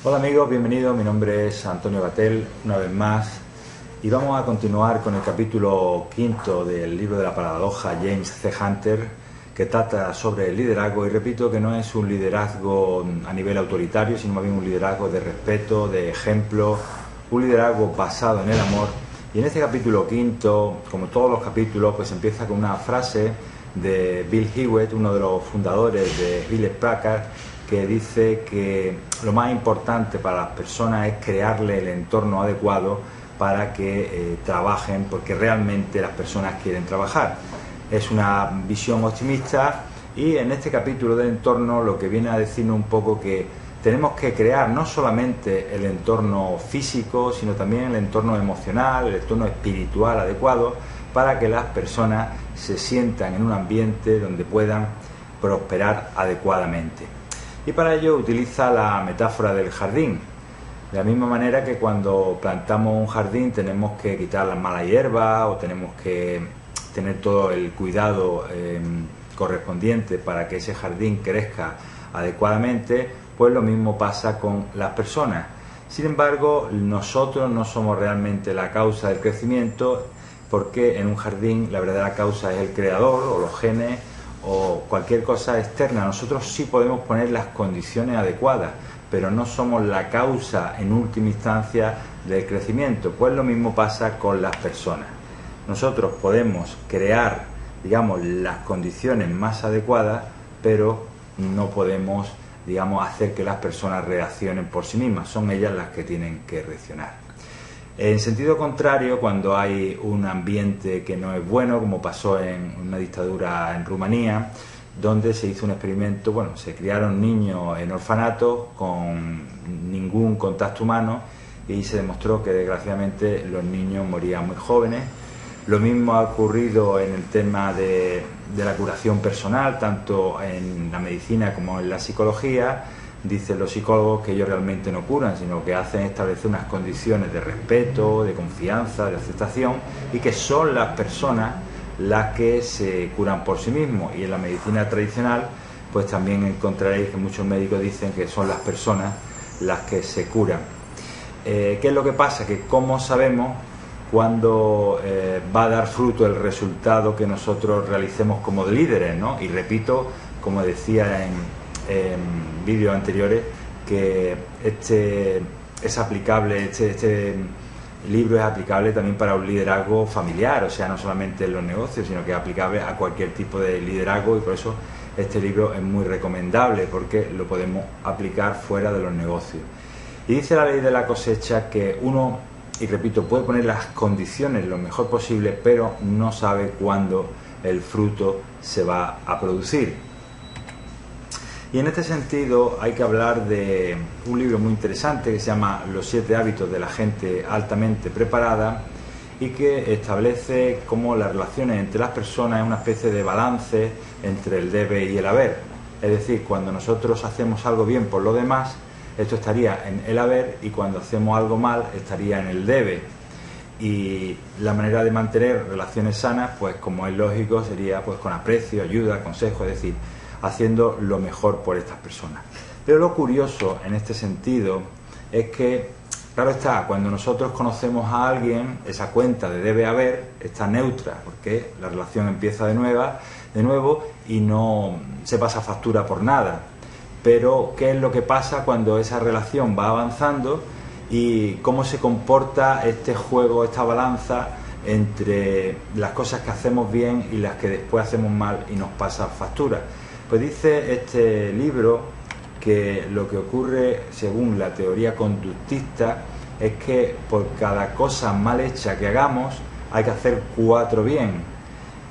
Hola amigos, bienvenidos, mi nombre es Antonio Batel, una vez más, y vamos a continuar con el capítulo quinto del libro de la paradoja James C. Hunter, que trata sobre el liderazgo, y repito que no es un liderazgo a nivel autoritario, sino más bien un liderazgo de respeto, de ejemplo, un liderazgo basado en el amor. Y en este capítulo quinto, como todos los capítulos, pues empieza con una frase de Bill Hewlett, uno de los fundadores de Hewlett Packard, que dice que lo más importante para las personas es crearle el entorno adecuado para que trabajen, porque realmente las personas quieren trabajar. Es una visión optimista, y en este capítulo del entorno lo que viene a decirnos un poco que tenemos que crear no solamente el entorno físico, sino también el entorno emocional, el entorno espiritual adecuado para que las personas se sientan en un ambiente donde puedan prosperar adecuadamente. Y para ello utiliza la metáfora del jardín. De la misma manera que cuando plantamos un jardín tenemos que quitar las malas hierbas o tenemos que tener todo el cuidado correspondiente para que ese jardín crezca adecuadamente, pues lo mismo pasa con las personas. Sin embargo, nosotros no somos realmente la causa del crecimiento, porque en un jardín la verdadera causa es el creador o los genes o cualquier cosa externa. Nosotros sí podemos poner las condiciones adecuadas, pero no somos la causa en última instancia del crecimiento. Pues lo mismo pasa con las personas. Nosotros podemos crear, digamos, las condiciones más adecuadas, pero no podemos, digamos, hacer que las personas reaccionen por sí mismas. Son ellas las que tienen que reaccionar. En sentido contrario, cuando hay un ambiente que no es bueno, como pasó en una dictadura en Rumanía, donde se hizo un experimento, se criaron niños en orfanatos con ningún contacto humano, y se demostró que desgraciadamente los niños morían muy jóvenes. Lo mismo ha ocurrido en el tema de la curación personal, tanto en la medicina como en la psicología. Dicen los psicólogos que ellos realmente no curan, sino que hacen establecer unas condiciones de respeto, de confianza, de aceptación, y que son las personas las que se curan por sí mismos. Y en la medicina tradicional, pues también encontraréis que muchos médicos dicen que son las personas las que se curan. ¿Qué es lo que pasa? Que cómo sabemos cuándo va a dar fruto el resultado que nosotros realicemos como líderes, ¿no? Y repito, como decía en vídeos anteriores, que este libro es aplicable también para un liderazgo familiar, o sea, no solamente en los negocios, sino que es aplicable a cualquier tipo de liderazgo, y por eso este libro es muy recomendable, porque lo podemos aplicar fuera de los negocios. Y dice la ley de la cosecha que uno, y repito, puede poner las condiciones lo mejor posible, pero no sabe cuándo el fruto se va a producir. Y en este sentido hay que hablar de un libro muy interesante que se llama Los 7 hábitos de la gente altamente preparada, y que establece cómo las relaciones entre las personas es una especie de balance entre el debe y el haber. Es decir, cuando nosotros hacemos algo bien por los demás, esto estaría en el haber, y cuando hacemos algo mal estaría en el debe. Y la manera de mantener relaciones sanas, pues como es lógico, sería pues con aprecio, ayuda, consejo, es decir, haciendo lo mejor por estas personas. Pero lo curioso en este sentido es que, claro está, cuando nosotros conocemos a alguien, esa cuenta de debe haber está neutra, porque la relación empieza de nuevo y no se pasa factura por nada. Pero ¿qué es lo que pasa cuando esa relación va avanzando, y cómo se comporta este juego, esta balanza entre las cosas que hacemos bien y las que después hacemos mal y nos pasa factura? Pues dice este libro que lo que ocurre, según la teoría conductista, es que por cada cosa mal hecha que hagamos hay que hacer 4 bien.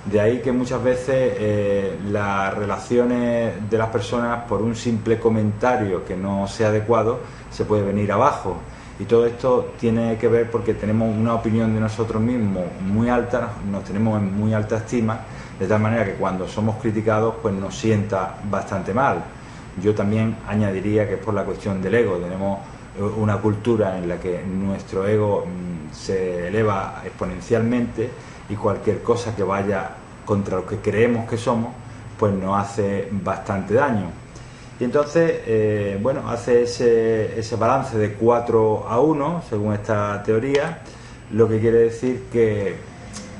De ahí que muchas veces las relaciones de las personas, por un simple comentario que no sea adecuado, se puede venir abajo. Y todo esto tiene que ver porque tenemos una opinión de nosotros mismos muy alta, nos tenemos en muy alta estima, de tal manera que cuando somos criticados pues nos sienta bastante mal. Yo también añadiría que es por la cuestión del ego. Tenemos una cultura en la que nuestro ego se eleva exponencialmente, y cualquier cosa que vaya contra lo que creemos que somos pues nos hace bastante daño. Y entonces, bueno, hace ese balance de 4-1, según esta teoría, lo que quiere decir que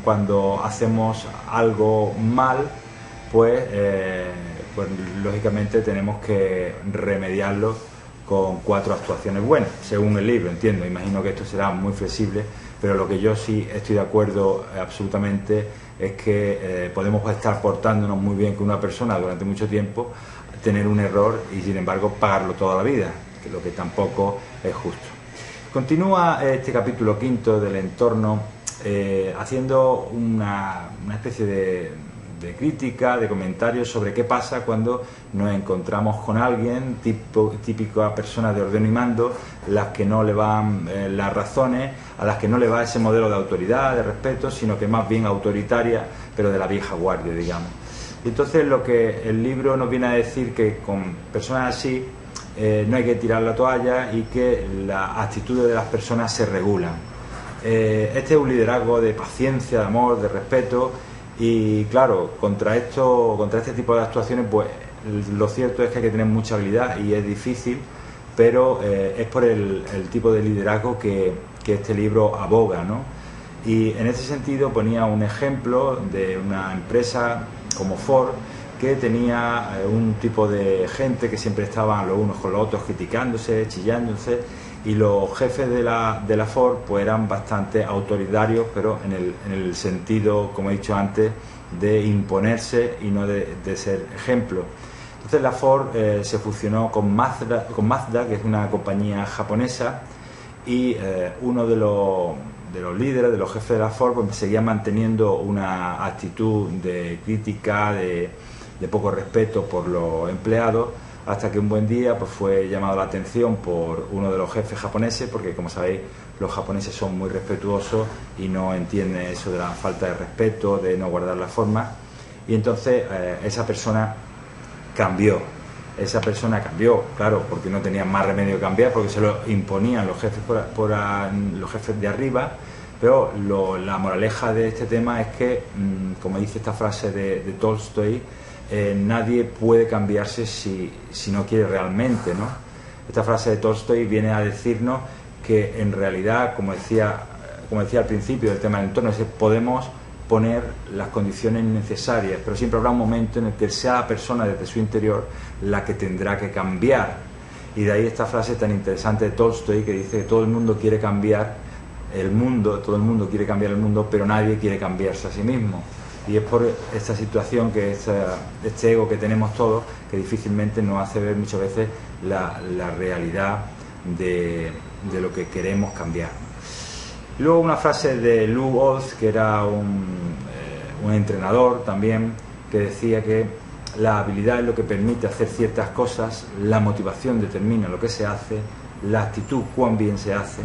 cuando hacemos algo mal, pues lógicamente tenemos que remediarlo con 4 actuaciones buenas, según el libro, entiendo. Imagino que esto será muy flexible, pero lo que yo sí estoy de acuerdo absolutamente es que podemos estar portándonos muy bien con una persona durante mucho tiempo, tener un error y sin embargo pagarlo toda la vida, que lo que tampoco es justo. Continúa este capítulo 5 del entorno haciendo una especie de crítica, de comentarios sobre qué pasa cuando nos encontramos con alguien, típica persona de ordeno y mando, las que no le van las razones, a las que no le va ese modelo de autoridad, de respeto, sino que más bien autoritaria, pero de la vieja guardia, digamos. Y entonces lo que el libro nos viene a decir que con personas así no hay que tirar la toalla y que las actitudes de las personas se regulan. Este es un liderazgo de paciencia, de amor, de respeto. Y claro, contra este tipo de actuaciones, pues lo cierto es que hay que tener mucha habilidad y es difícil, pero es por el tipo de liderazgo que este libro aboga, ¿no? Y en ese sentido ponía un ejemplo de una empresa como Ford, que tenía un tipo de gente que siempre estaban los unos con los otros criticándose, chillándose, y los jefes de la Ford pues eran bastante autoritarios, pero en el sentido, como he dicho antes, de imponerse y no de ser ejemplo. Entonces la Ford se fusionó con Mazda, que es una compañía japonesa, y uno de los líderes, de los jefes de la Ford, pues seguía manteniendo una actitud de crítica, de poco respeto por los empleados, hasta que un buen día pues fue llamado la atención por uno de los jefes japoneses, porque como sabéis los japoneses son muy respetuosos y no entienden eso de la falta de respeto, de no guardar las formas, y entonces esa persona cambió, claro, porque no tenían más remedio que cambiar, porque se lo imponían los jefes los jefes de arriba. Pero la moraleja de este tema es que, como dice esta frase de Tolstoy, nadie puede cambiarse si no quiere realmente, ¿no? Esta frase de Tolstoy viene a decirnos que en realidad, como decía al principio del tema del entorno, es que podemos poner las condiciones necesarias, pero siempre habrá un momento en el que sea la persona desde su interior la que tendrá que cambiar. Y de ahí esta frase tan interesante de Tolstoy que dice que todo el mundo quiere cambiar el mundo, pero nadie quiere cambiarse a sí mismo. Y es por esta situación, que este ego que tenemos todos, que difícilmente nos hace ver muchas veces la realidad de lo que queremos cambiar. Y luego una frase de Lou Oz, que era un entrenador también, que decía que la habilidad es lo que permite hacer ciertas cosas, la motivación determina lo que se hace, la actitud cuán bien se hace.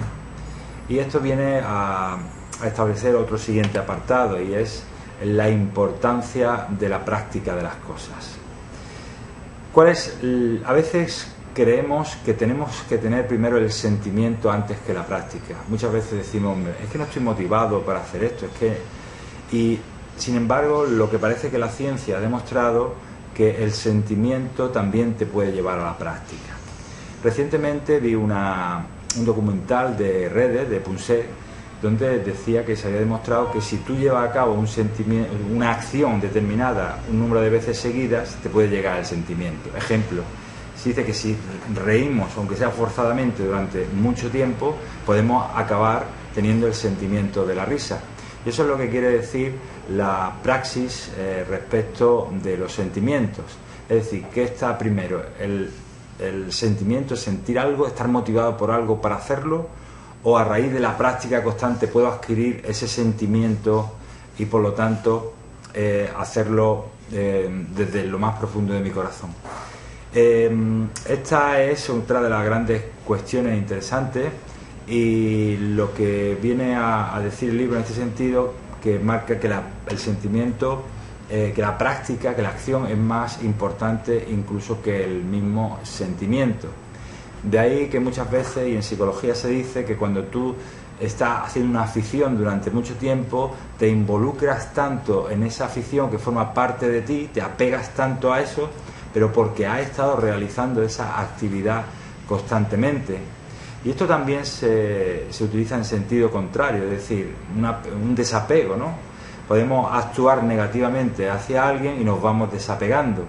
Y esto viene a establecer otro siguiente apartado, y es la importancia de la práctica de las cosas. A veces creemos que tenemos que tener primero el sentimiento antes que la práctica. Muchas veces decimos, es que no estoy motivado para hacer esto, y sin embargo lo que parece que la ciencia ha demostrado que el sentimiento también te puede llevar a la práctica. Recientemente vi un documental de Redes, de Punset, donde decía que se había demostrado que si tú llevas a cabo una acción determinada un número de veces seguidas, te puede llegar el sentimiento. Ejemplo, se dice que si reímos, aunque sea forzadamente, durante mucho tiempo, podemos acabar teniendo el sentimiento de la risa. Y eso es lo que quiere decir la praxis respecto de los sentimientos. Es decir, ¿qué está primero? El sentimiento, sentir algo, estar motivado por algo para hacerlo, o a raíz de la práctica constante puedo adquirir ese sentimiento y por lo tanto hacerlo desde lo más profundo de mi corazón. Esta es otra de las grandes cuestiones interesantes, y lo que viene a decir el libro en este sentido, que marca que el sentimiento, que la práctica, que la acción es más importante incluso que el mismo sentimiento. De ahí que muchas veces, y en psicología se dice, que cuando tú estás haciendo una afición durante mucho tiempo, te involucras tanto en esa afición que forma parte de ti, te apegas tanto a eso, pero porque ha estado realizando esa actividad constantemente. Y esto también se utiliza en sentido contrario, es decir, un desapego, ¿no? Podemos actuar negativamente hacia alguien y nos vamos desapegando.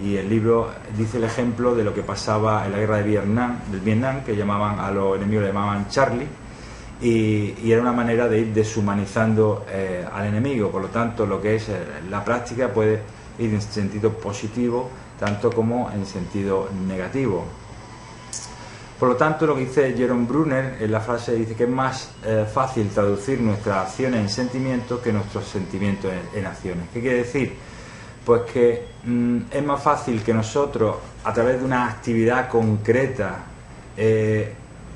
Y el libro dice el ejemplo de lo que pasaba en la guerra de Vietnam, que llamaban a los enemigos, le llamaban Charlie, y era una manera de ir deshumanizando al enemigo. Por lo tanto, lo que es la práctica puede ir en sentido positivo tanto como en sentido negativo. Por lo tanto, lo que dice Jerome Brunner en la frase dice que es más fácil traducir nuestras acciones en sentimientos que nuestros sentimientos en acciones. ¿Qué quiere decir? Pues que es más fácil que nosotros, a través de una actividad concreta,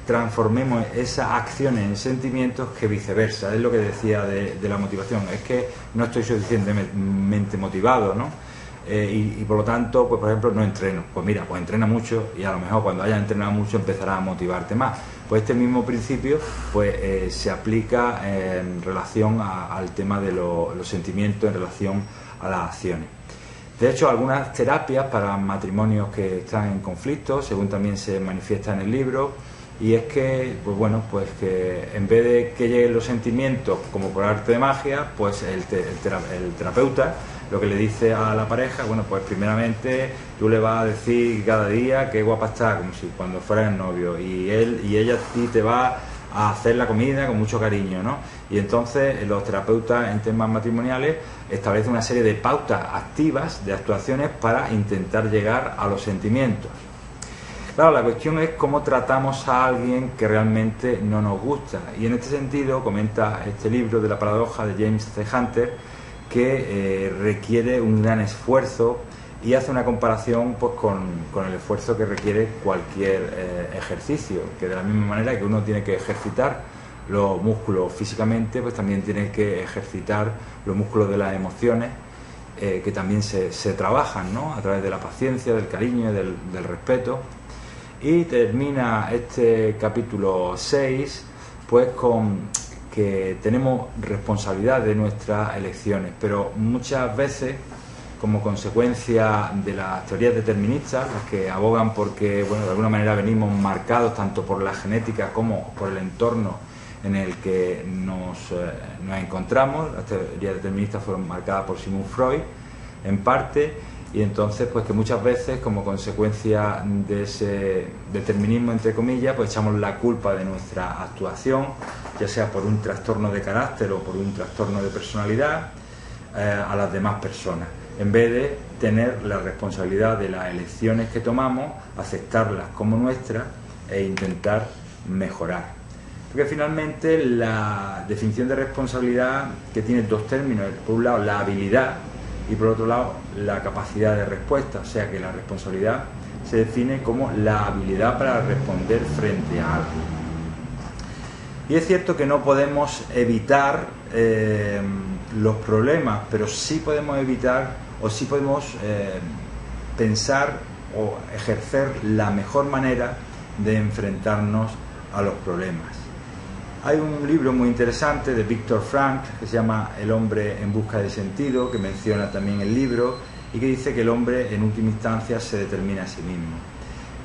transformemos esas acciones en sentimientos que viceversa. Es lo que decía de la motivación. Es que no estoy suficientemente motivado, ¿no? Y por lo tanto, pues por ejemplo, no entreno. Pues mira, pues entrena mucho y a lo mejor cuando hayas entrenado mucho empezarás a motivarte más. Pues este mismo principio pues se aplica en relación al tema de los sentimientos en relación a las acciones. De hecho, algunas terapias para matrimonios que están en conflicto, según también se manifiesta en el libro, y es que, pues bueno, pues que en vez de que lleguen los sentimientos como por arte de magia, pues el terapeuta lo que le dice a la pareja, bueno, pues primeramente tú le vas a decir cada día qué guapa está, como si cuando fueras el novio, y él y ella a ti te va a hacer la comida con mucho cariño, ¿no? Y entonces los terapeutas en temas matrimoniales establecen una serie de pautas activas, de actuaciones para intentar llegar a los sentimientos. Claro, la cuestión es cómo tratamos a alguien que realmente no nos gusta, y en este sentido comenta este libro de la paradoja de James C. Hunter que requiere un gran esfuerzo, y hace una comparación pues con el esfuerzo que requiere cualquier ejercicio, que de la misma manera que uno tiene que ejercitar los músculos físicamente, pues también tiene que ejercitar los músculos de las emociones, que también se trabajan, ¿no? A través de la paciencia, del cariño y del respeto. Y termina este capítulo 6 pues con que tenemos responsabilidad de nuestras elecciones, pero muchas veces, como consecuencia de las teorías deterministas, las que abogan porque, bueno, de alguna manera venimos marcados tanto por la genética como por el entorno en el que nos encontramos. Las teorías deterministas fueron marcadas por Sigmund Freud, en parte, y entonces, pues que muchas veces, como consecuencia de ese determinismo, entre comillas, pues echamos la culpa de nuestra actuación, ya sea por un trastorno de carácter o por un trastorno de personalidad, a las demás personas, en vez de tener la responsabilidad de las elecciones que tomamos, aceptarlas como nuestras e intentar mejorar. Porque finalmente la definición de responsabilidad, que tiene dos términos, por un lado la habilidad y por otro lado la capacidad de respuesta, o sea que la responsabilidad se define como la habilidad para responder frente a algo. Y es cierto que no podemos evitar los problemas, pero sí podemos evitar o sí podemos pensar o ejercer la mejor manera de enfrentarnos a los problemas. Hay un libro muy interesante de Viktor Frankl que se llama El hombre en busca de sentido, que menciona también el libro y que dice que el hombre en última instancia se determina a sí mismo.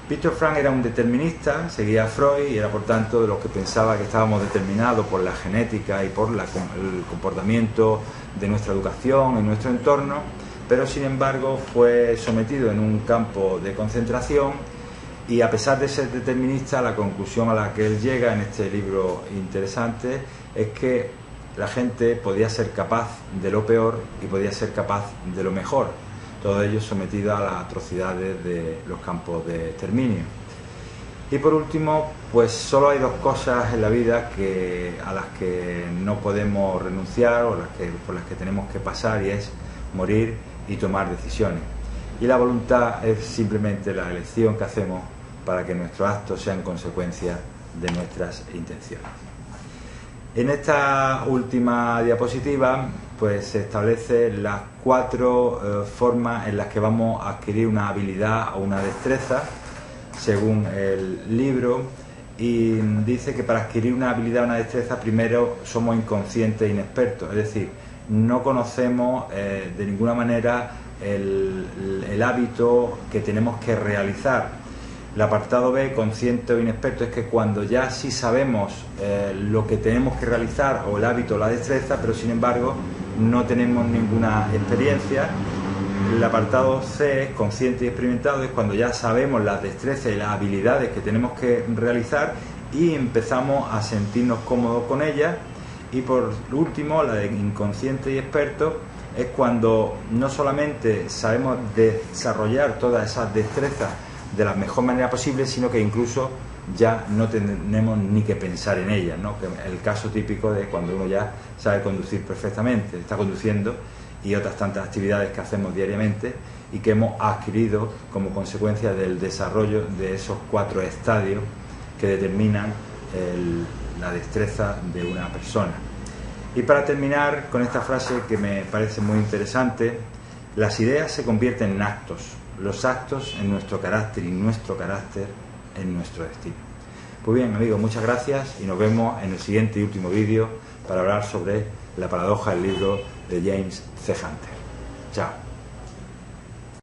Viktor Frankl era un determinista, seguía a Freud y era por tanto de los que pensaba que estábamos determinados por la genética y por el comportamiento de nuestra educación y nuestro entorno, pero sin embargo fue sometido en un campo de concentración. Y a pesar de ser determinista, la conclusión a la que él llega en este libro interesante es que la gente podía ser capaz de lo peor y podía ser capaz de lo mejor, todo ello sometido a las atrocidades de los campos de exterminio. Y por último, pues solo hay dos cosas en la vida a las que no podemos renunciar o por las que tenemos que pasar, y es morir y tomar decisiones. Y la voluntad es simplemente la elección que hacemos para que nuestros actos sean consecuencia de nuestras intenciones. En esta última diapositiva pues se establecen las 4 formas en las que vamos a adquirir una habilidad o una destreza según el libro, y dice que para adquirir una habilidad o una destreza primero somos inconscientes e inexpertos, es decir, no conocemos de ninguna manera el hábito que tenemos que realizar. El apartado B, consciente o inexperto, es que cuando ya sí sabemos lo que tenemos que realizar, o el hábito o la destreza, pero sin embargo no tenemos ninguna experiencia. El apartado C, consciente y experimentado, es cuando ya sabemos las destrezas y las habilidades que tenemos que realizar y empezamos a sentirnos cómodos con ellas. Y por último, la de inconsciente y experto, es cuando no solamente sabemos desarrollar todas esas destrezas de la mejor manera posible, sino que incluso ya no tenemos ni que pensar en ellas, ¿no? Que el caso típico de cuando uno ya sabe conducir perfectamente, está conduciendo, y otras tantas actividades que hacemos diariamente y que hemos adquirido como consecuencia del desarrollo de esos 4 estadios que determinan la destreza de una persona. Y para terminar con esta frase que me parece muy interesante: las ideas se convierten en actos, los actos en nuestro carácter y nuestro carácter en nuestro destino. Pues bien, amigos, muchas gracias y nos vemos en el siguiente y último vídeo para hablar sobre la paradoja del libro de James C. Hunter. Chao.